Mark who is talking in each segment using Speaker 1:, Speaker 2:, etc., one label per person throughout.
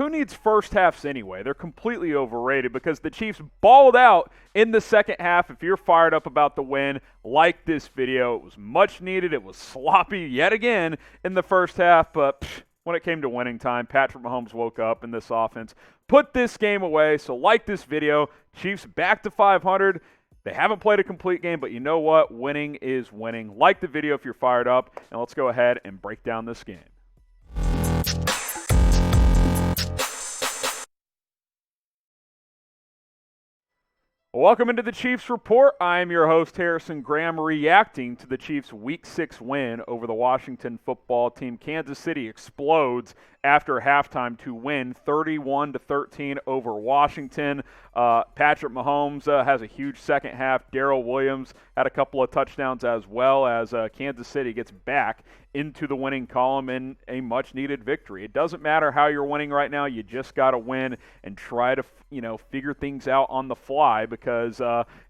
Speaker 1: who needs first halves anyway? They're completely overrated because the Chiefs balled out in the second half. If you're fired up about the win, like this video. It was much needed. It was sloppy yet again in the first half, but when it came to winning time, Patrick Mahomes woke up in this offense, put this game away. So like this video, Chiefs back to 500. They haven't played a complete game, but you know what? Winning is winning. Like the video if you're fired up, and let's go ahead and break down this game. Welcome into the Chiefs Report. I am your host, Harrison Graham, reacting to the Chiefs' Week 6 win over the Washington football team. Kansas City explodes after halftime to win 31-13 over Washington. Patrick Mahomes has a huge second half. Darrel Williams had a couple of touchdowns as well as Kansas City gets back into the winning column in a much-needed victory. It doesn't matter how you're winning right now. You just got to win and try to, figure things out on the fly because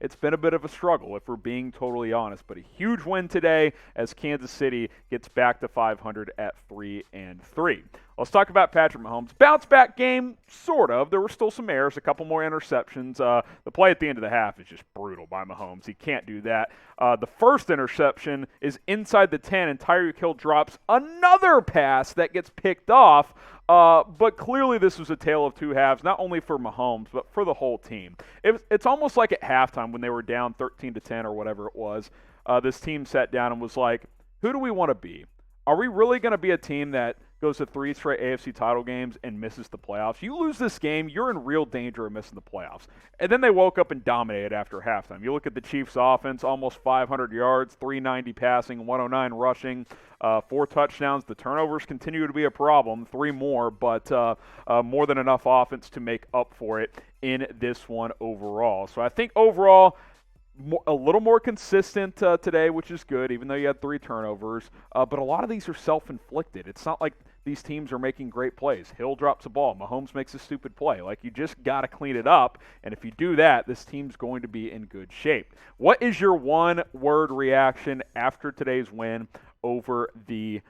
Speaker 1: it's been a bit of a struggle, if we're being totally honest. But a huge win today as Kansas City gets back to 500 at 3-3. Let's talk about Patrick Mahomes. Bounce back game, sort of. There were still some errors, a couple more interceptions. The play at the end of the half is just brutal by Mahomes. He can't do that. The first interception is inside the 10, and Tyreek Hill drops another pass that gets picked off. But clearly this was a tale of two halves, not only for Mahomes, but for the whole team. It's almost like at halftime when they were down 13-10 or whatever it was, this team sat down and was like, who do we want to be? Are we really going to be a team that goes to 3 straight AFC title games and misses the playoffs? You lose this game, you're in real danger of missing the playoffs. And then they woke up and dominated after halftime. You look at the Chiefs' offense, almost 500 yards, 390 passing, 109 rushing, 4 touchdowns. The turnovers continue to be a problem, 3 more, but more than enough offense to make up for it in this one overall. So I think overall, a little more consistent today, which is good, even though you had 3 turnovers. But a lot of these are self-inflicted. It's not like these teams are making great plays. Hill drops a ball. Mahomes makes a stupid play. Like, you just got to clean it up. And if you do that, this team's going to be in good shape. What is your one-word reaction after today's win over the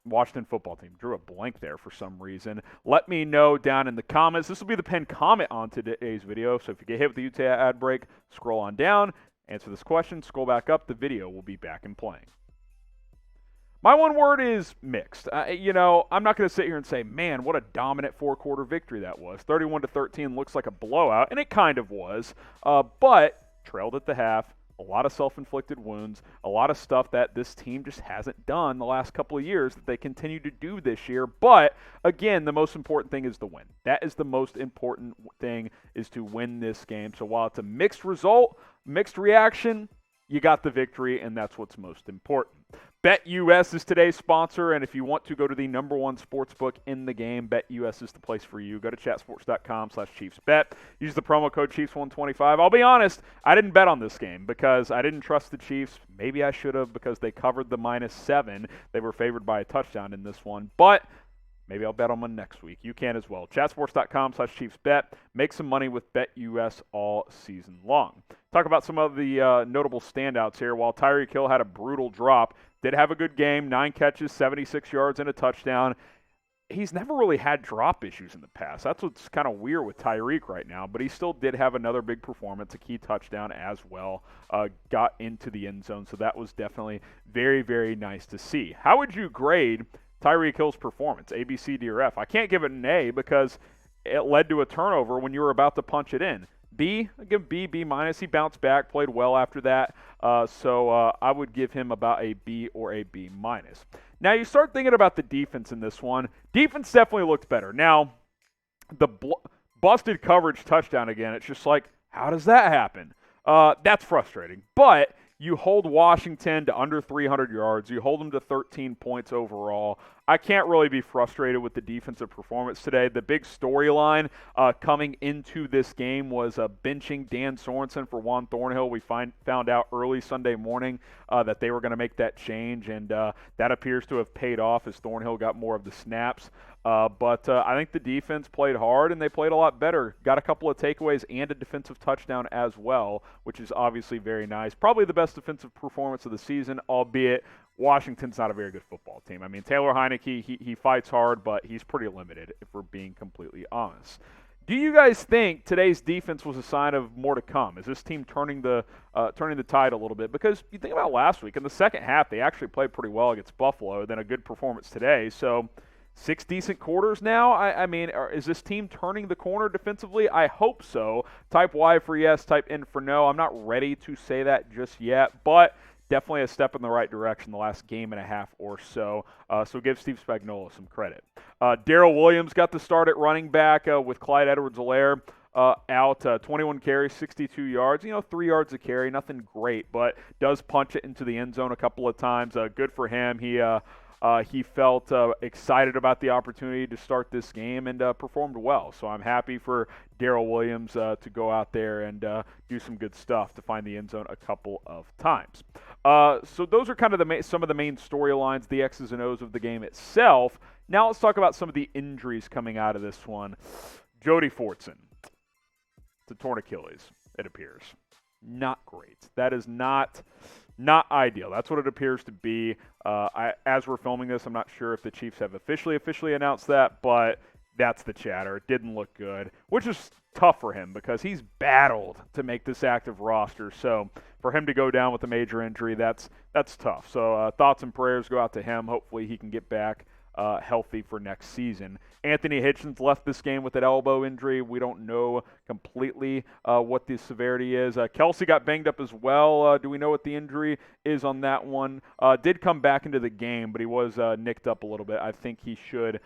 Speaker 1: Washington football team? Drew a blank there for some reason. Let me know down in the comments. This will be the pinned comment on today's video. So if you get hit with the Utah ad break, scroll on down, answer this question, scroll back up. The video will be back and playing. My one word is mixed. I'm not going to sit here and say, man, what a dominant 4-quarter victory that was. 31-13 looks like a blowout, and it kind of was, but trailed at the half. A lot of self-inflicted wounds, a lot of stuff that this team just hasn't done the last couple of years that they continue to do this year. But, again, the most important thing is the win. That is the most important thing, is to win this game. So while it's a mixed result, mixed reaction, you got the victory, and that's what's most important. BetUS is today's sponsor, and if you want to go to the #1 sportsbook in the game, BetUS is the place for you. Go to chatsports.com/ChiefsBet. Use the promo code Chiefs125. I'll be honest, I didn't bet on this game because I didn't trust the Chiefs. Maybe I should have because they covered the -7. They were favored by a touchdown in this one, but maybe I'll bet on one next week. You can as well. Chatsports.com/ChiefsBet. Make some money with BetUS all season long. Talk about some of the notable standouts here. While Tyreek Hill had a brutal drop, did have a good game, 9 catches, 76 yards, and a touchdown. He's never really had drop issues in the past. That's what's kind of weird with Tyreek right now, but he still did have another big performance, a key touchdown as well, got into the end zone, so that was definitely very, very nice to see. How would you grade Tyreek Hill's performance, A, B, C, D, or F? I can't give it an A because it led to a turnover when you were about to punch it in. B, again, B, B minus. He bounced back, played well after that. So I would give him about a B or a B minus. Now you start thinking about the defense in this one. Defense definitely looked better. Now, the busted coverage touchdown again, it's just like, how does that happen? That's frustrating. But you hold Washington to under 300 yards. You hold them to 13 points overall. I can't really be frustrated with the defensive performance today. The big storyline coming into this game was benching Dan Sorensen for Juan Thornhill. We found out early Sunday morning that they were going to make that change, and that appears to have paid off as Thornhill got more of the snaps. But I think the defense played hard, and they played a lot better. Got a couple of takeaways and a defensive touchdown as well, which is obviously very nice. Probably the best defensive performance of the season, albeit Washington's not a very good football team. I mean, Taylor Heineke, he fights hard, but he's pretty limited, if we're being completely honest. Do you guys think today's defense was a sign of more to come? Is this team turning the tide a little bit? Because you think about last week, in the second half, they actually played pretty well against Buffalo, then a good performance today. So 6 decent quarters now. I mean, is this team turning the corner defensively? I hope so. Type Y for yes, type N for no. I'm not ready to say that just yet, but definitely a step in the right direction the last game and a half or so. So give Steve Spagnuolo some credit. Darrel Williams got the start at running back with Clyde Edwards-Helaire out. 21 carries, 62 yards. 3 yards a carry, nothing great, but does punch it into the end zone a couple of times. Good for him. He felt excited about the opportunity to start this game and performed well. So I'm happy for Darrel Williams to go out there and do some good stuff to find the end zone a couple of times. So those are kind of some of the main storylines, the X's and O's of the game itself. Now let's talk about some of the injuries coming out of this one. Jody Fortson, it's a torn Achilles, it appears. Not great. That is not ideal. That's what it appears to be. As we're filming this, I'm not sure if the Chiefs have officially announced that, but that's the chatter. It didn't look good, which is tough for him because he's battled to make this active roster. So for him to go down with a major injury, that's tough. So thoughts and prayers go out to him. Hopefully he can get back healthy for next season. Anthony Hitchens left this game with an elbow injury. We don't know completely what the severity is. Kelsey got banged up as well. Do we know what the injury is on that one? Did come back into the game, but he was nicked up a little bit. I think he should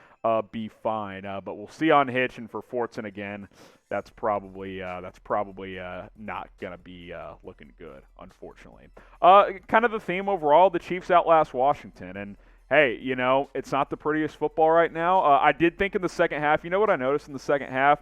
Speaker 1: be fine. But we'll see on Hitch, and for Fortson again, that's probably not going to be looking good, unfortunately. Kind of the theme overall, the Chiefs outlast Washington, and hey, it's not the prettiest football right now. I did think in the second half, you know what I noticed in the second half?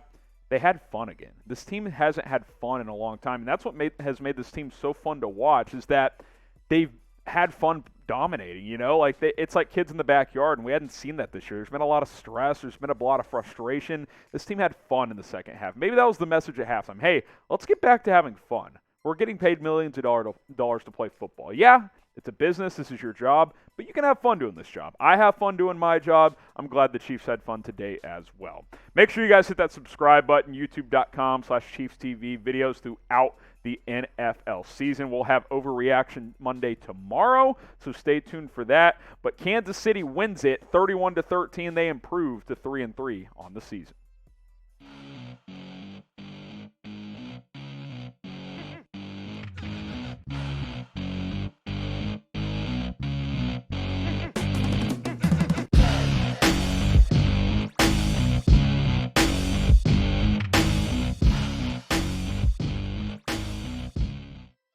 Speaker 1: They had fun again. This team hasn't had fun in a long time, and that's what has made this team so fun to watch is that they've had fun dominating, it's like kids in the backyard, and we hadn't seen that this year. There's been a lot of stress. There's been a lot of frustration. This team had fun in the second half. Maybe that was the message at halftime. Hey, let's get back to having fun. We're getting paid millions of dollars to play football. Yeah, it's a business. This is your job, but you can have fun doing this job. I have fun doing my job. I'm glad the Chiefs had fun today as well. Make sure you guys hit that subscribe button, youtube.com/ChiefsTV, videos throughout the NFL season. We'll have Overreaction Monday tomorrow, so stay tuned for that. But Kansas City wins it 31-13. They improve to 3-3 on the season.